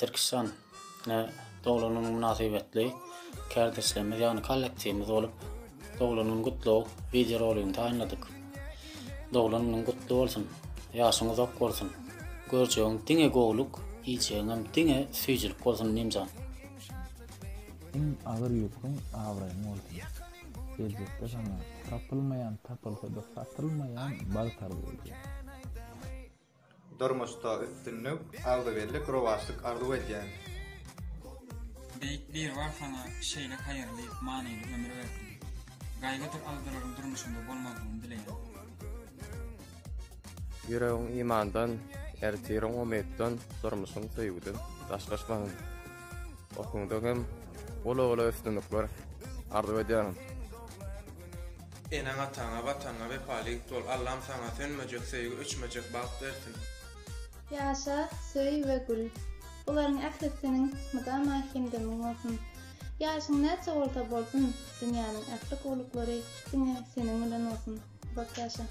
Türkistan dowlatynyň münasibetli kärdeşlerimiz ýagny kollektiwimiz bolup dowlanyň gutlaw video rolyny taýynladyk. Dowlanyň gutly bolsun, ýaşyňyz ok bolsun. Görjegiň diňe gowluk, iýjegiň diňe süýjilik bolsun nimjan. En ağır yükün ağırayın olsun. Gelecekte sana tapılmayan, tapılsa da satılmayan barkar olacak. Dormosta üstünlük, aldıverlik, rovaşlık arzu edýän. Bir var sana şeyle hayırlı, maniyli ömür verdi. Gaýgatyr aldylaryň durmuşynda bolmadygyny dileýär. Yüreğin imandan, ertirin umeddan, durmuşun söýgüden, daşgaşmagyň. Okundagym, ola üstünlükler arzu edýärim. Enaň ataňa, wataňa wepalyk bol. Allah'ım sana sönmejek söýgü, üçmejek baht bersin. Yaşa, söý we gül. Olaryň ählisiniň mydama hemdemi bolsun. Yaşyň näçe bolsa bolsun, dünýäniň ähli gowluklary diňe seniň bilen bolsun. Bak yaşa.